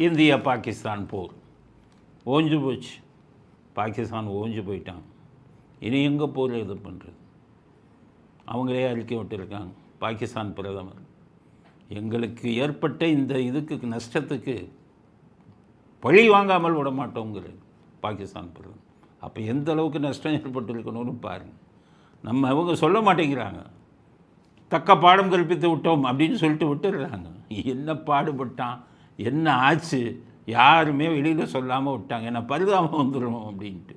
India Pakistan போர் ஓஞ்சு போச்சு. பாகிஸ்தான் ஓஞ்சு போயிட்டாங்க. இனி எங்கே போர் இது பண்ணுறது? அவங்களே அறிக்கை விட்டுருக்காங்க. பாகிஸ்தான் பிரதமர், எங்களுக்கு ஏற்பட்ட இந்த இதுக்கு நஷ்டத்துக்கு பழி வாங்காமல் விட மாட்டோங்கிறது பாகிஸ்தான் பிரதமர். அப்போ எந்த அளவுக்கு நஷ்டம் ஏற்பட்டிருக்கணும்னு பாருங்கள். அவங்க சொல்ல மாட்டேங்கிறாங்க. தக்க பாடம் கற்பித்து விட்டோம் அப்படின்னு சொல்லிட்டு விட்டுடுறாங்க. என்ன பாடுபட்டான், என்ன ஆச்சு, யாருமே வெளியில் சொல்லாமல் விட்டாங்க. என்ன பரிதாபம் வந்துடும் அப்படின்ட்டு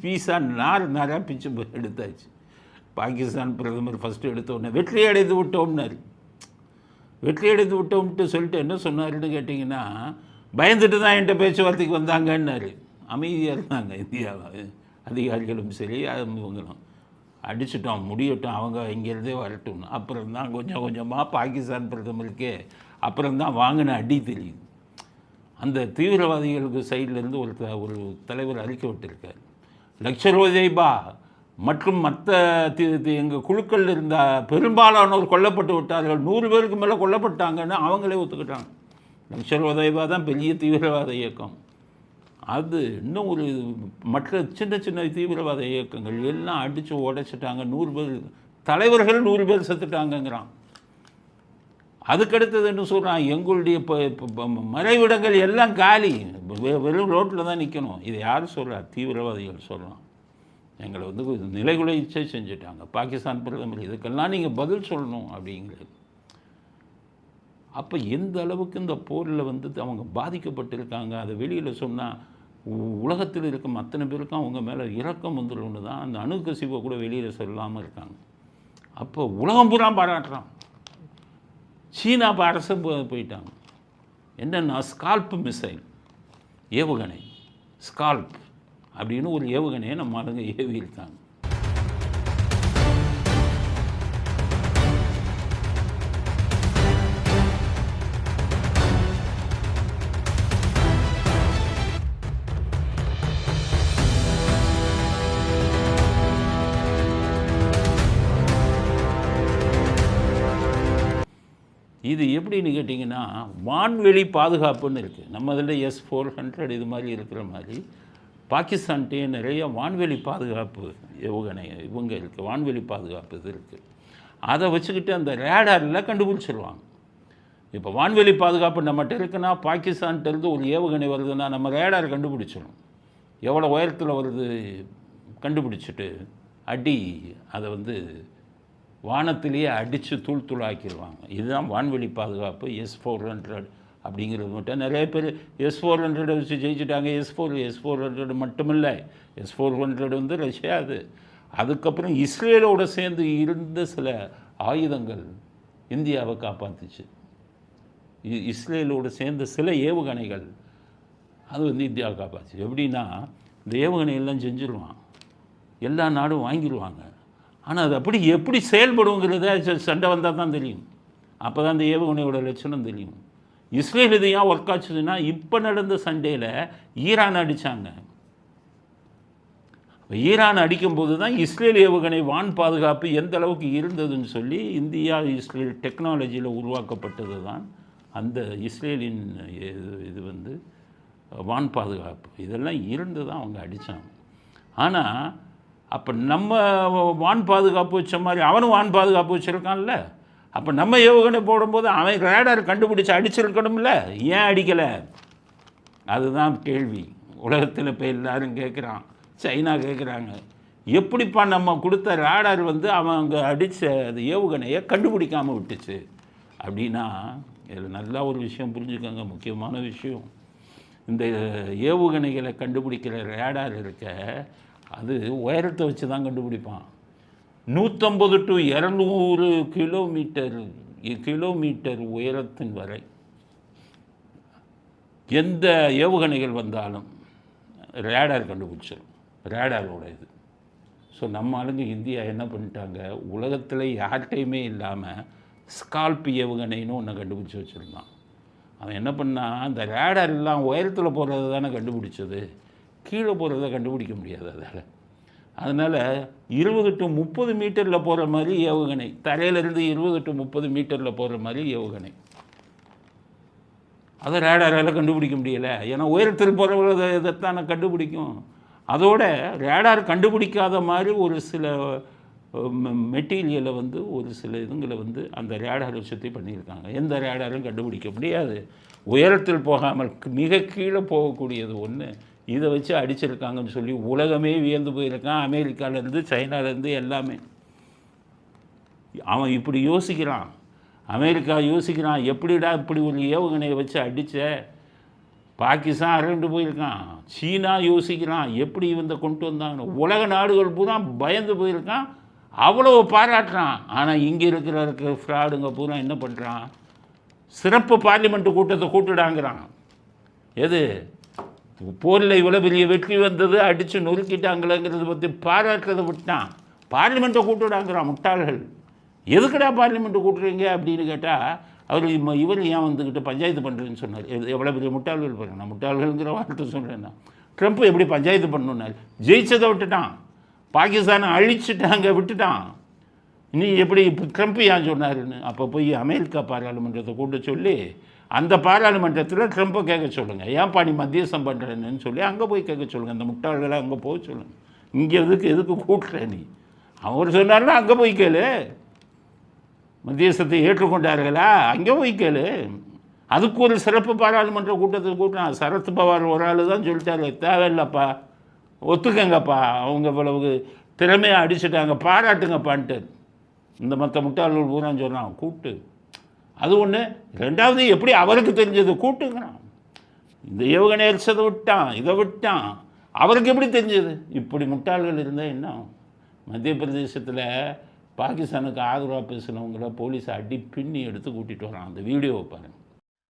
பீஸாக நாராக பிச்சு எடுத்தாச்சு. பாகிஸ்தான் பிரதமர் ஃபஸ்ட்டு எடுத்த உடனே வெற்றி அடைந்து விட்டோம்னாரு. வெற்றி அடைந்து விட்டோம்ட்டு சொல்லிட்டு என்ன சொன்னாருன்னு கேட்டிங்கன்னா, பயந்துட்டு தான் என்கிட்ட பேச்சுவார்த்தைக்கு வந்தாங்கன்னாரு. அமைதியாக இருந்தாங்க இந்தியாவை அதிகாரிகளும் சரி இவங்களும். அடிச்சிட்டோம், முடியட்டும், அவங்க இங்கேருந்தே வரட்டும். அப்புறம்தான் கொஞ்சம் கொஞ்சமாக பாகிஸ்தான் பிரதமருக்கே அப்புறம்தான் வாங்கின அடி தெரியுது. அந்த தீவிரவாதிகளுக்கு சைட்லேருந்து ஒரு தலைவர் அறிக்கை விட்டுருக்கார். லஷ்கர்-இ-தொய்பா மற்றும் மற்ற எங்கள் குழுக்கள் இருந்த பெரும்பாலானோர் கொல்லப்பட்டு விட்டார்கள், 100 பேருக்கு மேலே கொல்லப்பட்டாங்கன்னு அவங்களே ஒத்துக்கிட்டாங்க. லஷ்கர்-இ-தொய்பா தான் பெரிய தீவிரவாத இயக்கம். அது இன்னும் மற்ற சின்ன சின்ன தீவிரவாத இயக்கங்கள் எல்லாம் அடித்து உடைச்சிட்டாங்க. 100 பேர் தலைவர்கள் 100 பேர் செத்துட்டாங்கங்கிறான். அதுக்கடுத்தது என்ன சொல்கிறான், எங்களுடைய மறைவிடங்கள் எல்லாம் காலி, வெறும் ரோட்டில் தான் நிற்கணும். இதை யார் சொல்கிறா? தீவிரவாதிகள் சொல்கிறான். எங்களை நிலைகுலைச்சே செஞ்சுட்டாங்க. பாகிஸ்தான் பிரதமர் இதுக்கெல்லாம் நீங்கள் பதில் சொல்லணும் அப்படிங்கிறது. அப்போ எந்த அளவுக்கு இந்த போரில் அவங்க பாதிக்கப்பட்டிருக்காங்க, அதை வெளியில் சொன்னால் உலகத்தில் இருக்கும் அத்தனை பேருக்கும் அவங்க மேலே இரக்கம் வந்துடும்னு தான் அந்த அணுக்கசிவை கூட வெளியில் சொல்லாமல் இருக்காங்க. அப்போ உலகம் பூரா பாராட்டுறான். சீனா அரசு போயிட்டாங்க. என்னென்னா ஸ்கால்ப் மிசைல் ஏவுகணை, ஸ்கால்ப் அப்படின்னு ஒரு ஏவுகணையை நம்ம ஆளுங்க ஏவி இருக்காங்க. இது எப்படின்னு கேட்டிங்கன்னா, வான்வெளி பாதுகாப்புன்னு இருக்குது. நம்ம இதில் S-400 இது மாதிரி இருக்கிற மாதிரி பாகிஸ்தான்கிட்டே நிறைய வான்வெளி பாதுகாப்பு ஏவுகணை இருக்குது. வான்வெளி பாதுகாப்பு இது இருக்குது. அதை வச்சுக்கிட்டு அந்த ரேடாரில் கண்டுபிடிச்சிருவாங்க. இப்போ வான்வெளி பாதுகாப்பு நம்மகிட்ட இருக்குன்னா, பாகிஸ்தான்கிட்டருந்து ஒரு ஏவுகணை வருதுன்னா நம்ம ரேடார் கண்டுபிடிச்சிடும். எவ்வளோ உயரத்தில் வருது கண்டுபிடிச்சிட்டு அதை வானத்திலேயே அடித்து தூளாக்கிடுவாங்க. இதுதான் வான்வெளி பாதுகாப்பு. S-400 அப்படிங்கிறது மட்டும் நிறைய பேர் S-400 வச்சு ஜெயிச்சுட்டாங்க. S-400 மட்டுமில்லை, S-400 ரஷ்யா. அதுக்கப்புறம் இஸ்ரேலோடு சேர்ந்து இருந்த சில ஆயுதங்கள் இந்தியாவை காப்பாற்றுச்சு. இஸ்ரேலோடு சேர்ந்த சில ஏவுகணைகள் அது இந்தியாவை காப்பாற்றுச்சு. எப்படின்னா, இந்த ஏவுகணையெல்லாம் செஞ்சுருவான், எல்லா நாடும் வாங்கிடுவாங்க. ஆனால் அது எப்படி செயல்படுங்கிறத சண்டை வந்தால் தான் தெரியும். அப்போ தான் அந்த ஏவுகணையோட லட்சணம் தெரியும். இஸ்ரேல் இது ஏன் ஒர்க் ஆச்சுன்னா, இப்போ நடந்த சண்டையில் ஈரான் அடித்தாங்க. ஈரான் அடிக்கும்போது தான் இஸ்ரேல் ஏவுகணை வான் பாதுகாப்பு எந்த அளவுக்கு இருந்ததுன்னு சொல்லி இந்தியா இஸ்ரேல் டெக்னாலஜியில் உருவாக்கப்பட்டது தான் அந்த இஸ்ரேலின் இது வான் பாதுகாப்பு. இதெல்லாம் இருந்து தான் அவங்க அடித்தாங்க. ஆனால் அப்போ நம்ம வான் பாதுகாப்பு வச்ச மாதிரி அவனும் வான் பாதுகாப்பு வச்சுருக்கான்ல. அப்போ நம்ம ஏவுகணை போடும்போது அவன் ரேடார் கண்டுபிடிச்சி அடிச்சிருக்கணும்ல, ஏன் அடிக்கலை? அதுதான் கேள்வி. உலகத்தில் இப்போ எல்லோரும் கேட்குறான். சைனா கேட்குறாங்க, எப்படிப்பா நம்ம கொடுத்த ரேடார் அவன் அங்கே அடித்த அது ஏவுகணையை கண்டுபிடிக்காமல் விட்டுச்சு அப்படின்னா, இதில் நல்லா ஒரு விஷயம் புரிஞ்சுக்கோங்க, முக்கியமான விஷயம். இந்த ஏவுகணைகளை கண்டுபிடிக்கிற ரேடார் இருக்க, அது உயரத்தை வச்சு தான் கண்டுபிடிப்பான். 150 to 200 கிலோமீட்டர் உயரத்தின் வரை எந்த ஏவுகணைகள் வந்தாலும் ரேடார் கண்டுபிடிச்சிடும். ரேடாரோட இது. ஸோ நம்ம ஆளுங்க இந்தியா என்ன பண்ணிட்டாங்க, உலகத்தில் யார்கிட்டையுமே இல்லாமல் ஸ்கால்ப் ஏவுகணைன்னு ஒன்று கண்டுபிடிச்சி வச்சுருந்தான். அவன் என்ன பண்ணால், அந்த ரேடார் எல்லாம் உயரத்தில் போகிறது தானே கண்டுபிடிச்சது, கீழே போகிறத கண்டுபிடிக்க முடியாது. அதனால் 20 to 30 மீட்டரில் போகிற மாதிரி ஏவுகணை, தரையிலிருந்து 20 to 30 மீட்டரில் போகிற மாதிரி ஏவுகணை. அதை ரேடாரால் கண்டுபிடிக்க முடியலை. ஏன்னா உயரத்தில் போகிறவங்க இதைத்தானே கண்டுபிடிக்கும். அதோட ரேடார் கண்டுபிடிக்காத மாதிரி ஒரு சில மெட்டீரியலை வந்து ஒரு சில இதுங்களை வந்து அந்த ரேடாரை சுற்றி பண்ணியிருக்காங்க. எந்த ரேடாரும் கண்டுபிடிக்க முடியாது. உயரத்தில் போகாமல் மிக கீழே போகக்கூடியது ஒன்று இதை வச்சு அடிச்சிருக்காங்கன்னு சொல்லி உலகமே வியந்து போயிருக்கான். அமெரிக்காவிலேருந்து சைனாலேருந்து எல்லாமே. அவன் இப்படி யோசிக்கிறான், அமெரிக்கா யோசிக்கிறான், எப்படிடா இப்படி ஒரு ஏவுகணையை வச்சு அடித்த. பாகிஸ்தான் அரண்டு போயிருக்கான். சீனா யோசிக்கிறான், எப்படி இவங்க கொண்டு வந்தாங்கன்னு. உலக நாடுகள் பூரா பயந்து போயிருக்கான், அவ்வளோ பாராட்டுறான். ஆனால் இங்கே இருக்கிற ஃப்ராடுங்க பூரா என்ன பண்ணுறான், சிறப்பு பார்லிமெண்ட்டு கூட்டத்தை கூட்டுடாங்கிறான். எது போரில் இவ்வளோ பெரிய வெற்றி வந்தது, அடித்து நொறுக்கிட்டாங்களேங்கிறத பற்றி பாராட்டுறதை விட்டான். பார்லிமெண்ட்டை கூட்டுடாங்கிறான். முட்டாள்கள், எதுக்குடா பார்லிமெண்ட்டு கூட்டுறீங்க அப்படின்னு கேட்டால் அவர் இவர் ஏன் வந்துக்கிட்டு பஞ்சாயத்து பண்ணுறேன்னு சொன்னார். எவ்வளோ பெரிய முட்டாள்கள் பாருங்க. நான் முட்டாள்கள்ங்கிற வார்த்தை சொல்கிறேன்னா, ட்ரம்ப் எப்படி பஞ்சாயத்து பண்ணணுன்னார். ஜெயிச்சதை விட்டுட்டான், பாகிஸ்தானை அழிச்சிட்டாங்க, விட்டுட்டான். நீ எப்படி ட்ரம்ப் ஏன் சொன்னாருன்னு அப்போ போய் அமெரிக்கா பாராளுமன்றத்தை கூட்ட சொல்லி அந்த பாராளுமன்றத்தில் ட்ரம்ப்பை கேட்க சொல்லுங்கள். ஏன்ப்பா நீ மத்தியஸ்தம் பண்ணுறேன்னு சொல்லி அங்கே போய் கேட்க சொல்லுங்கள். அந்த முட்டாள்களை அங்கே போக சொல்லுங்கள். இங்கே எதுக்கு கூட்டுற நீ? அவர் சொன்னார்னா அங்கே போய் கேளு. மத்தியஸ்தத்தை ஏற்றுக்கொண்டார்களா, அங்கே போய் கேளு. அதுக்கு ஒரு சிறப்பு பாராளுமன்ற கூட்டத்தை கூட்டினான். சரத் பவார் ஒரு ஆள் தான் சொல்லிட்டாரு, தேவையில்லைப்பா, ஒத்துக்கங்கப்பா, அவங்க இவ்வளவு திறமையாக அடிச்சுட்டாங்க, பாராட்டுங்கப்பான்ட்டு. இந்த மற்ற முட்டாள்கள் பூரா சொன்னான் கூட்டு. அது ஒன்று. ரெண்டாவது, எப்படி அவருக்கு தெரிஞ்சது, கூட்டுங்கிறான். இந்த ஏவுகணை அடிச்சதை விட்டான், இதை விட்டான், அவருக்கு எப்படி தெரிஞ்சது? இப்படி முட்டாள்கள் இருந்தால் என்ன? மத்திய பிரதேசத்தில் பாகிஸ்தானுக்கு ஆதரவாக பேசினவங்கள போலீஸ் அடி பின்னி எடுத்து கூட்டிகிட்டு வரான். அந்த வீடியோவை பாருங்கள்.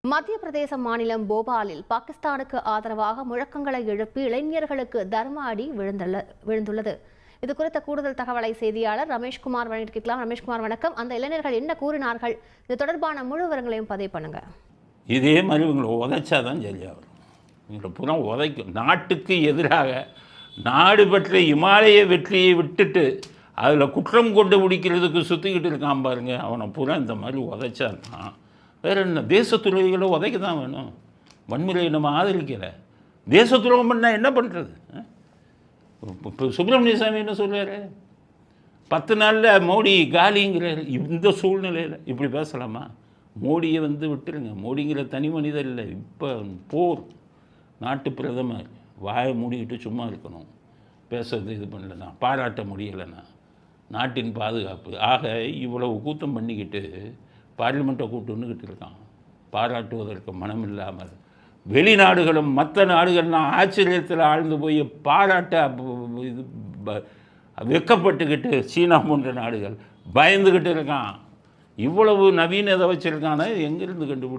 மத்திய பிரதேச மாநிலம் போபாலில் பாகிஸ்தானுக்கு ஆதரவாக முழக்கங்களை எழுப்பி இளைஞர்களுக்கு தர்ம அடி விழுந்துள்ளது. இது குறித்த கூடுதல் தகவலை செய்தியாளர் ரமேஷ்குமார் வழங்கியிருக்கலாம். ரமேஷ்குமார் வணக்கம். அந்த இளைஞர்கள் என்ன கூறினார்கள்? இது தொடர்பான முழு விவரங்களையும் பதிவு பண்ணுங்க. இதே மாதிரி இவங்களை உதைச்சாதான் சரியாக வரும். இவங்களை பூரா உதைக்கும். நாட்டுக்கு எதிராக நாடு பெற்ற இமாலய வெற்றியை விட்டுட்டு அதில் குற்றம் கொண்டு முடிக்கிறதுக்கு சுற்றிக்கிட்டு இருக்கான் பாருங்க. அவனை பூரா இந்த மாதிரி உதைச்சான்னா வேறு என்ன? தேச துரோகிகளை உதைக்க தான் வேணும். வன்முறையை நம்ம ஆதரிக்கலை. தேச துரோகம் பண்ணால் என்ன பண்ணுறது? இப்போ சுப்பிரமணிய சாமி என்ன சொல்கிறாரு, 10 நாளில் மோடி காலிங்கிறாரு. இந்த சூழ்நிலையில் இப்படி பேசலாமா? மோடியை வந்து விட்டுருங்க. மோடிங்கிற தனி மனிதர் இல்லை. இப்போ போர், நாட்டு பிரதமர் வாயை மூடிக்கிட்டு சும்மா இருக்கணும். பேசுறது இது பண்ணலன்னா, பாராட்ட முடியலைன்னா, நாட்டின் பாதுகாப்பு. ஆக இவ்வளவு கூட்டம் பண்ணிக்கிட்டு பார்லிமெண்ட்டை கூட்டுன்னுக்கிட்டு இருக்கான். பாராட்டுவதற்கு மனம் இல்லாமல் வெளிநாடுகளும் மற்ற நாடுகள்லாம் ஆச்சரியத்தில் ஆழ்ந்து போய் பாராட்ட இது வெக்கப்பட்டுக்கிட்டு சீனா போன்ற நாடுகள் பயந்துக்கிட்டு இருக்கான். இவ்வளவு நவீன இதை வச்சுருக்கான எங்கேருந்து கண்டுபிடி